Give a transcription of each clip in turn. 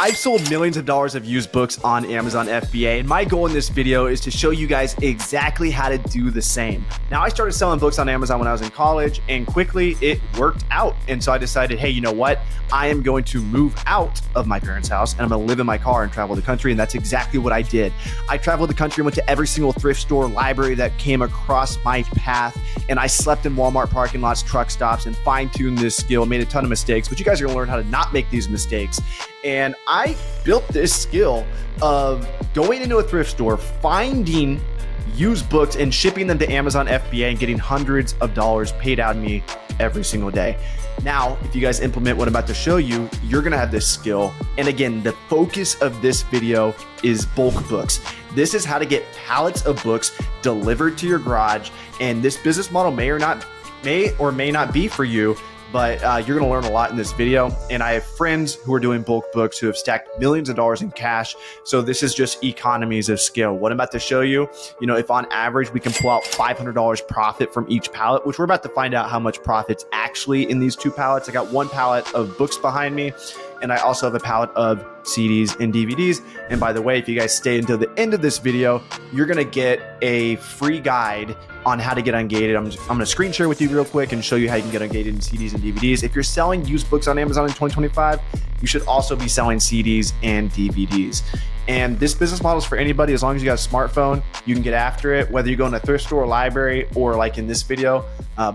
I've sold millions of dollars of used books on Amazon FBA, and my goal in this video is to show you guys exactly how to do the same. Now, I started selling books on Amazon when I was in college, and quickly it worked out. And so I decided, hey, you know what? I am going to move out of my parents' house, and I'm going to live in my car and travel the country. And that's exactly what I did. I traveled the country, went to every single thrift store, library that came across my path, and I slept in Walmart parking lots, truck stops, and fine-tuned this skill, made a ton of mistakes, but you guys are going to learn how to not make these mistakes. And I built this skill of going into a thrift store, finding used books and shipping them to Amazon FBA and getting hundreds of dollars paid out of me every single day. Now, if you guys implement what I'm about to show you, you're gonna have this skill. And again, the focus of this video is bulk books. This is how to get pallets of books delivered to your garage. And this business model may or may not be for you, but you're gonna learn a lot in this video. And I have friends who are doing bulk books who have stacked millions of dollars in cash. So this is just economies of scale. What I'm about to show you, if on average we can pull out $500 profit from each pallet, which we're about to find out how much profit's actually in these two pallets. I got one pallet of books behind me, and I also have a pallet of CDs and DVDs. And by the way, if you guys stay until the end of this video, you're gonna get a free guide on how to get ungated. I'm gonna screen share with you real quick and show you how you can get ungated in CDs and DVDs. If you're selling used books on Amazon in 2025, you should also be selling CDs and DVDs. And this business model is for anybody. As long as you got a smartphone, you can get after it. Whether you go in a thrift store, library, or like in this video,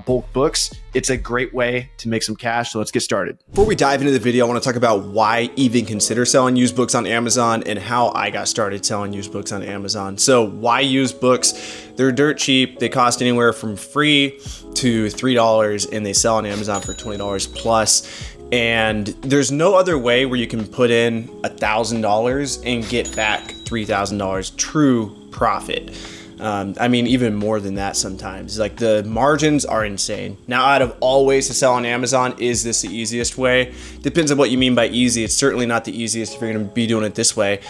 bulk books, it's a great way to make some cash. So let's get started. Before we dive into the video, I want to talk about why even consider selling used books on Amazon and how I got started selling used books on Amazon. So why used books? They're dirt cheap. They cost anywhere from free to $3, and they sell on Amazon for $20 plus. And there's no other way where you can put in $1,000 and get back $3,000 true profit. I mean, even more than that sometimes. Like, the margins are insane. Now, out of all ways to sell on Amazon, is this the easiest way? Depends on what you mean by easy. It's certainly not the easiest if you're going to be doing it this way.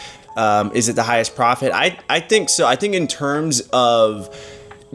Is it the highest profit? I think so. I think in terms of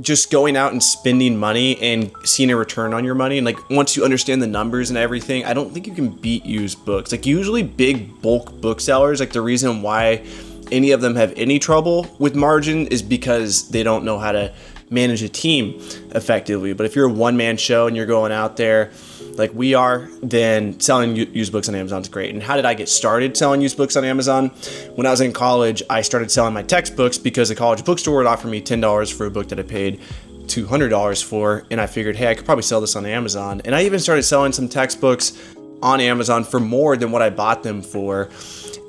just going out and spending money and seeing a return on your money, and like once you understand the numbers and everything, I don't think you can beat used books. Like, usually big bulk booksellers, like the reason why any of them have any trouble with margin is because they don't know how to manage a team effectively. But if you're a one-man show and you're going out there like we are, then selling used books on Amazon is great. And how did I get started selling used books on Amazon? When I was in college, I started selling my textbooks because the college bookstore would offer me $10 for a book that I paid $200 for. And I figured, hey, I could probably sell this on Amazon. And I even started selling some textbooks on Amazon for more than what I bought them for.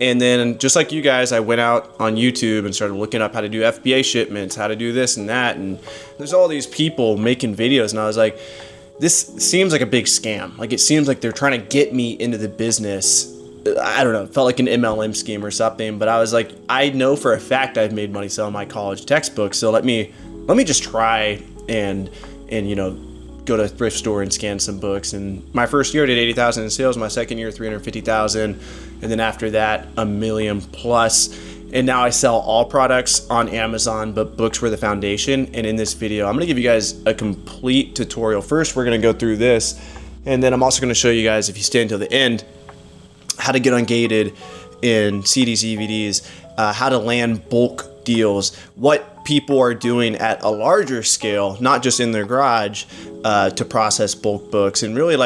And then, just like you guys, I went out on YouTube and started looking up how to do FBA shipments, how to do this and that. And there's all these people making videos, and I was like, this seems like a big scam. Like, it seems like they're trying to get me into the business. I don't know, it felt like an MLM scheme or something. But I was like, I know for a fact I've made money selling my college textbooks. So let me just try and go to a thrift store and scan some books. And my first year I did 80,000 in sales. My second year, 350,000. And then after that, $1 million plus. And now I sell all products on Amazon, but books were the foundation. And in this video, I'm gonna give you guys a complete tutorial. First, we're gonna go through this. And then I'm also gonna show you guys, if you stay until the end, how to get ungated in CDs, DVDs, how to land bulk deals, what people are doing at a larger scale, not just in their garage, to process bulk books, and really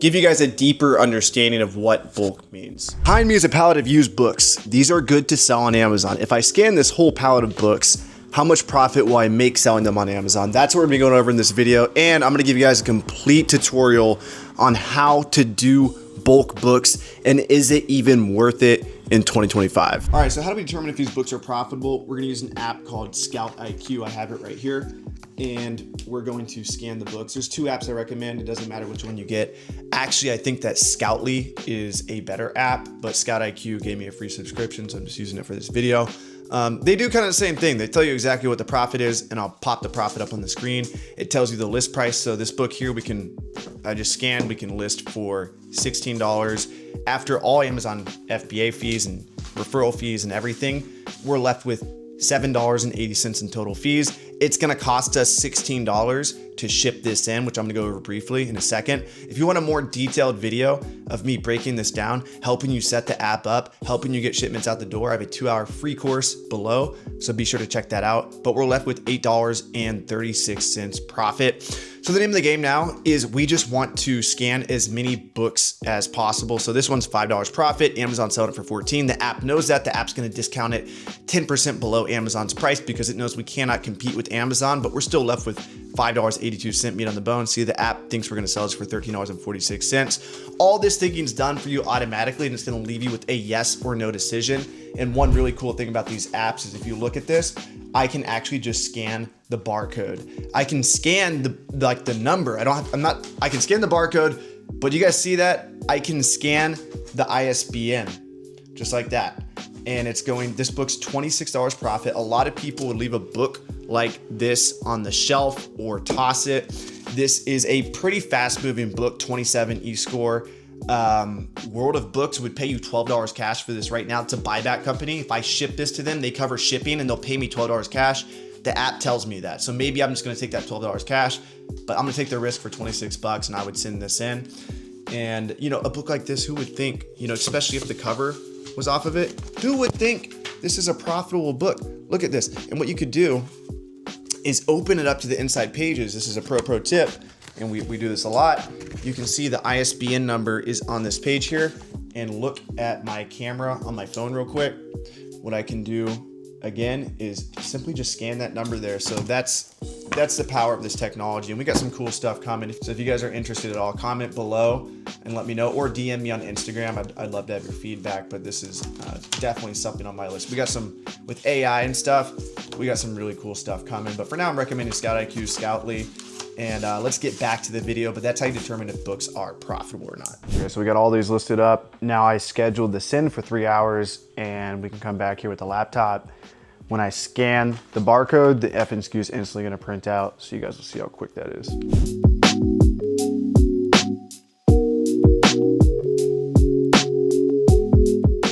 give you guys a deeper understanding of what bulk means. Behind me is a pallet of used books. These are good to sell on Amazon. If I scan this whole pallet of books, how much profit will I make selling them on Amazon? That's what we're gonna be going over in this video. And I'm gonna give you guys a complete tutorial on how to do bulk books, and is it even worth it in 2025? All right, so how do we determine if these books are profitable? We're gonna use an app called Scout IQ. I have it right here. And we're going to scan the books. There's two apps I recommend. It doesn't matter which one you get. Actually, I think that Scoutly is a better app, but Scout IQ gave me a free subscription, so I'm just using it for this video. They do kind of the same thing. They tell you exactly what the profit is, and I'll pop the profit up on the screen. It tells you the list price. So this book here, I just scanned, we can list for $16. After all Amazon FBA fees and referral fees and everything, we're left with $7.80 in total fees. It's gonna cost us $16 to ship this in, which I'm gonna go over briefly in a second. If you want a more detailed video of me breaking this down, helping you set the app up, helping you get shipments out the door, I have a 2-hour free course below, so be sure to check that out. But we're left with $8.36 profit. So the name of the game now is we just want to scan as many books as possible. So this one's $5 profit. Amazon sold it for $14. The app knows that. The app's gonna discount it 10% below Amazon's price because it knows we cannot compete with Amazon, but we're still left with $5.82 meat on the bone. See, the app thinks we're gonna sell this for $13.46. All this thinking is done for you automatically, and it's gonna leave you with a yes or no decision. And one really cool thing about these apps is if you look at this, I can actually just scan the barcode. I can scan the number. I can scan the barcode, but you guys see that? I can scan the ISBN, just like that. And it's going, this book's $26 profit. A lot of people would leave a book like this on the shelf or toss it. This is a pretty fast moving book, 27 e-score. World of Books would pay you $12 cash for this right now. It's a buyback company. If I ship this to them, they cover shipping and they'll pay me $12 cash. The app tells me that. So maybe I'm just gonna take that $12 cash, but I'm gonna take the risk for 26 bucks and I would send this in. And you know, a book like this, who would think, you know, especially if the cover was off of it, who would think this is a profitable book? Look at this. And what you could do is open it up to the inside pages. This is a pro tip, and we do this a lot. You can see the ISBN number is on this page here, and look at my camera on my phone real quick. What I can do again is simply just scan that number there. So that's the power of this technology, and we got some cool stuff coming. So if you guys are interested at all, comment below and let me know, or DM me on Instagram. I'd love to have your feedback, but this is definitely something on my list. We got some, with AI and stuff, we got some really cool stuff coming, but for now I'm recommending Scout IQ, Scoutly, and let's get back to the video, but that's how you determine if books are profitable or not. Okay, so we got all these listed up. Now I scheduled this in for 3 hours, and we can come back here with the laptop. When I scan the barcode, the FNSKU is instantly gonna print out, so you guys will see how quick that is.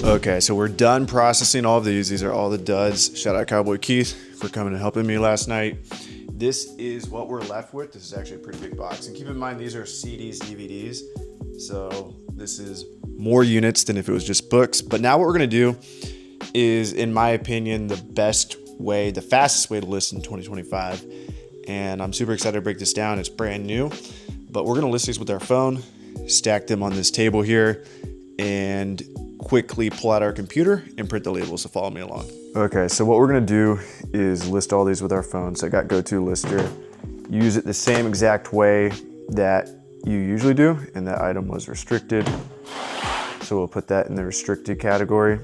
Okay, so we're done processing all of these. These are all the duds. Shout out Cowboy Keith for coming and helping me last night. This is what we're left with. This is actually a pretty big box. And keep in mind, these are CDs, DVDs. So this is more units than if it was just books. But now what we're gonna do is, in my opinion, the best way, the fastest way to list in 2025. And I'm super excited to break this down. It's brand new, but we're gonna list these with our phone, stack them on this table here, and quickly pull out our computer and print the labels, so follow me along. Okay, so what we're gonna do is list all these with our phone. So I got GoToLister. Use it the same exact way that you usually do, and that item was restricted. So we'll put that in the restricted category.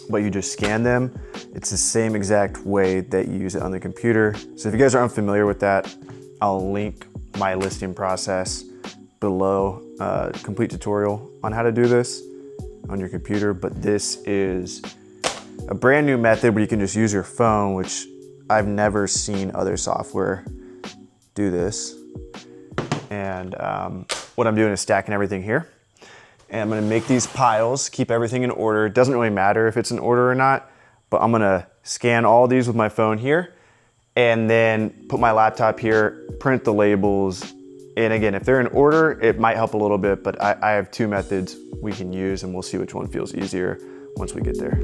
But you just scan them. It's the same exact way that you use it on the computer. So if you guys are unfamiliar with that, I'll link my listing process below, complete tutorial on how to do this on your computer. But this is a brand new method where you can just use your phone, which I've never seen other software do this. And what I'm doing is stacking everything here. And I'm gonna make these piles, keep everything in order. It doesn't really matter if it's in order or not, but I'm gonna scan all these with my phone here, and then put my laptop here, print the labels. And again, if they're in order, it might help a little bit, but I have two methods we can use, and we'll see which one feels easier once we get there.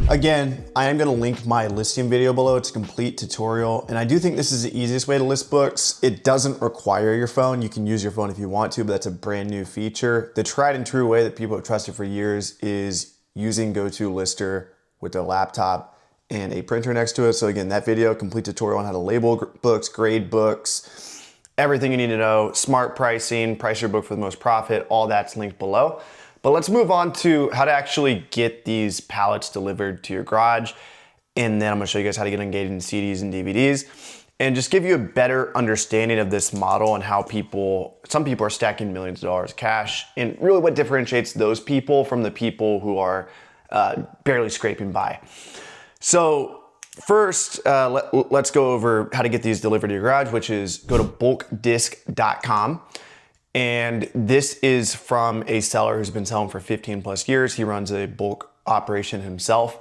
Again, I am gonna link my listing video below. It's a complete tutorial. And I do think this is the easiest way to list books. It doesn't require your phone. You can use your phone if you want to, but that's a brand new feature. The tried and true way that people have trusted for years is using GoToLister with their laptop and a printer next to it. So again, that video, complete tutorial on how to label books, grade books, everything you need to know, smart pricing, price your book for the most profit, all that's linked below. But let's move on to how to actually get these pallets delivered to your garage. And then I'm gonna show you guys how to get engaged in CDs and DVDs and just give you a better understanding of this model and how some people are stacking millions of dollars cash, and really what differentiates those people from the people who are barely scraping by. So first, let's go over how to get these delivered to your garage, which is go to bulkdisc.com. And this is from a seller who's been selling for 15 plus years. He runs a bulk operation himself,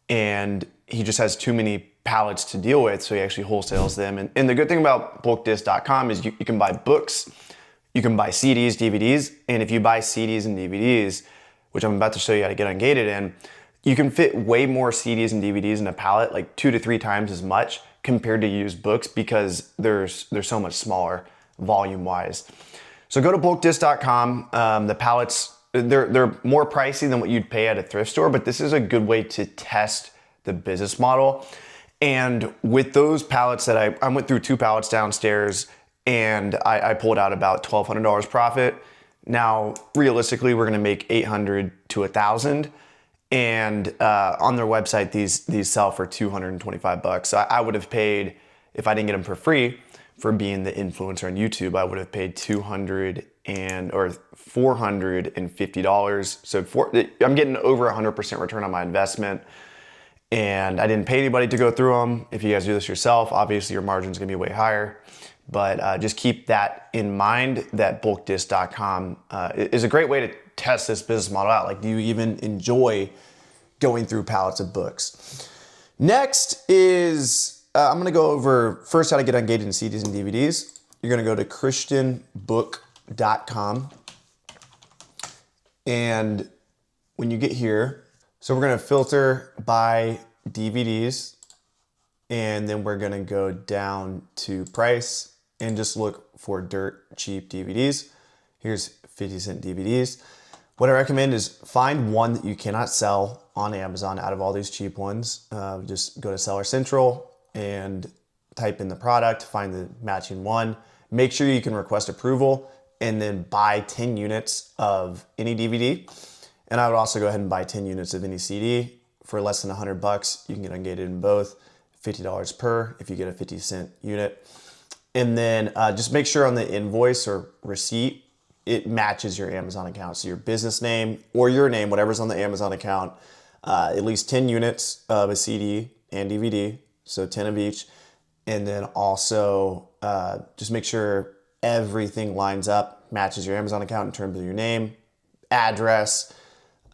and he just has too many pallets to deal with, so he actually wholesales them. And the good thing about bulkdisc.com is you can buy books, you can buy CDs, DVDs, and if you buy CDs and DVDs, which I'm about to show you how to get ungated in, you can fit way more CDs and DVDs in a pallet, like 2 to 3 times as much compared to used books, because they're so much smaller volume-wise. So go to bulkdisc.com. The pallets, they're more pricey than what you'd pay at a thrift store, but this is a good way to test the business model. And with those pallets that I went through 2 pallets downstairs, and I pulled out about $1,200 profit. Now, realistically, we're gonna make $800 to $1,000. And on their website, these sell for $225. So I would have paid, if I didn't get them for free, for being the influencer on YouTube, I would have paid $450. So I'm getting over 100% return on my investment, and I didn't pay anybody to go through them. If you guys do this yourself, obviously your margin's gonna be way higher, but just keep that in mind, that bulkdisc.com is a great way to test this business model out. Like, do you even enjoy going through pallets of books? Next is, I'm gonna go over first how to get ungated in CDs and DVDs. You're gonna go to christianbook.com. And when you get here, so we're gonna filter by DVDs, and then we're gonna go down to price and just look for dirt cheap DVDs. Here's 50-cent DVDs. What I recommend is find one that you cannot sell on Amazon out of all these cheap ones. Just go to Seller Central and type in the product, find the matching one. Make sure you can request approval, and then buy 10 units of any DVD. And I would also go ahead and buy 10 units of any CD for less than $100. You can get ungated in both, $50 per if you get a 50-cent unit. And then just make sure on the invoice or receipt, it matches your Amazon account. So your business name or your name, whatever's on the Amazon account, at least 10 units of a CD and DVD, so 10 of each. And then also just make sure everything lines up, matches your Amazon account in terms of your name, address,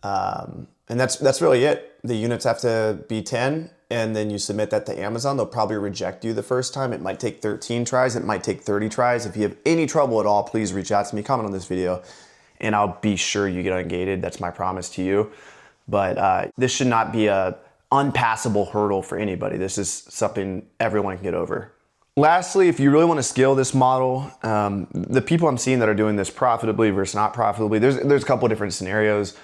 and that's really it. The units have to be 10, and then you submit that to Amazon. They'll probably reject you the first time. It might take 13 tries. It might take 30 tries. If you have any trouble at all, please reach out to me, comment on this video, and I'll be sure you get ungated. That's my promise to you. But this should not be a unpassable hurdle for anybody. This is something everyone can get over. Lastly, if you really want to scale this model, the people I'm seeing that are doing this profitably versus not profitably, there's a couple of different scenarios.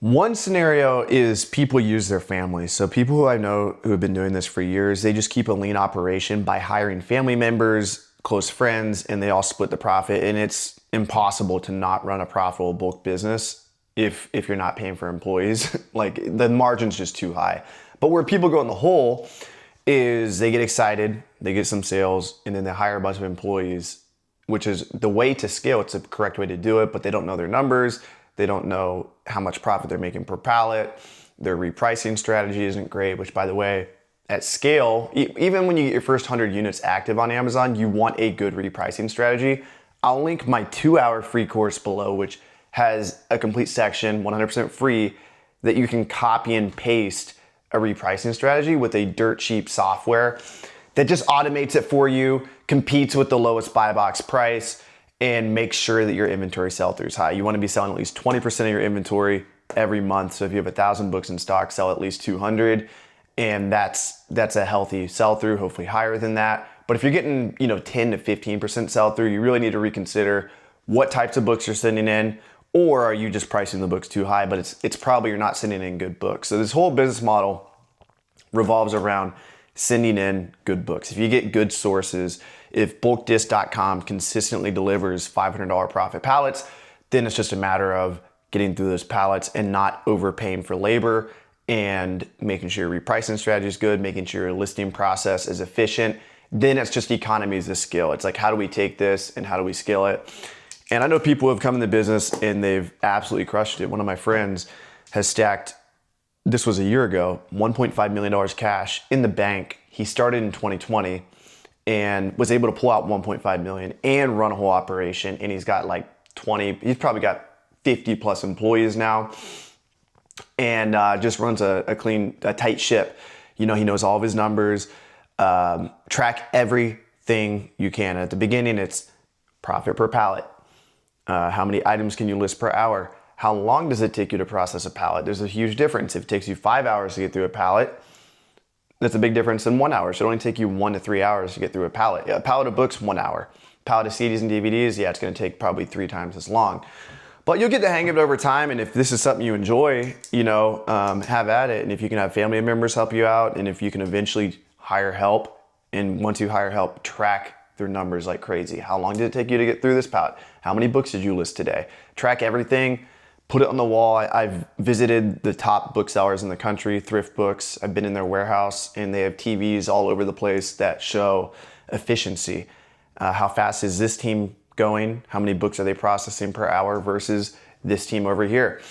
One scenario is people use their families. So people who I know who have been doing this for years, they just keep a lean operation by hiring family members, close friends, and they all split the profit. And it's impossible to not run a profitable bulk business if you're not paying for employees. Like, the margin's just too high. But where people go in the hole is they get excited, they get some sales, and then they hire a bunch of employees, which is the way to scale. It's the correct way to do it, but they don't know their numbers. They don't know how much profit they're making per pallet. Their repricing strategy isn't great, which, by the way, at scale, even when you get your first 100 units active on Amazon, you want a good repricing strategy. I'll link my 2-hour free course below, which has a complete section, 100% free, that you can copy and paste a repricing strategy with a dirt cheap software that just automates it for you, competes with the lowest buy box price, and make sure that your inventory sell-through is high. You want to be selling at least 20% of your inventory every month. So if you have 1,000 books in stock, sell at least 200, and that's a healthy sell-through, hopefully higher than that. But if you're getting 10 to 15% sell-through, you really need to reconsider what types of books you're sending in, or are you just pricing the books too high? But it's probably you're not sending in good books. So this whole business model revolves around sending in good books. If you get good sources, if bulkdisc.com consistently delivers $500 profit pallets, then it's just a matter of getting through those pallets and not overpaying for labor, and making sure your repricing strategy is good, making sure your listing process is efficient. Then it's just economies of scale. It's like, how do we take this and how do we scale it? And I know people who have come in the business and they've absolutely crushed it. One of my friends has stacked this was a year ago, $1.5 million cash in the bank. He started in 2020 and was able to pull out 1.5 million and run a whole operation. And he's got like 20, he's probably got 50 plus employees now, and just runs a clean, tight ship. You know, he knows all of his numbers, track everything you can. At the beginning, it's profit per pallet. How many items can you list per hour? How long does it take you to process a pallet? There's a huge difference. If it takes you 5 hours to get through a pallet, that's a big difference than 1 hour. So it only take you 1 to 3 hours to get through a pallet. Yeah, a pallet of books, 1 hour. Pallet of CDs and DVDs, yeah, it's gonna take probably 3 times as long. But you'll get the hang of it over time, and if this is something you enjoy, you know, have at it. And if you can have family members help you out, and if you can eventually hire help, and once you hire help, track their numbers like crazy. How long did it take you to get through this pallet? How many books did you list today? Track everything. Put it on the wall. I've visited the top booksellers in the country, Thrift Books. I've been in their warehouse, and they have TVs all over the place that show efficiency. How fast is this team going? How many books are they processing per hour versus this team over here?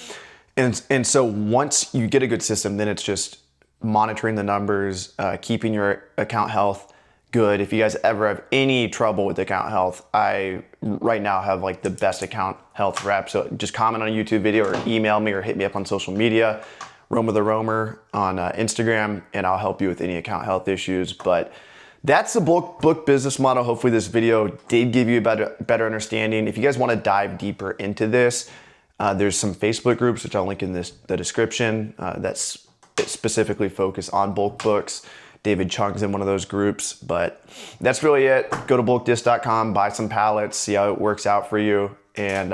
And so once you get a good system, then it's just monitoring the numbers, keeping your account health good. If you guys ever have any trouble with account health, I right now have like the best account health rep. So just comment on a YouTube video or email me or hit me up on social media, Roam with a Roamer on Instagram, and I'll help you with any account health issues. But that's the book business model. Hopefully this video did give you a better understanding. If you guys want to dive deeper into this, there's some Facebook groups, which I'll link in the description, that's specifically focused on bulk books. David Chung's in one of those groups, but that's really it. Go to bulkdisc.com, buy some pallets, see how it works out for you, and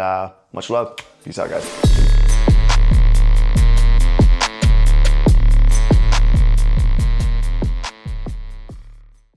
much love. Peace out, guys.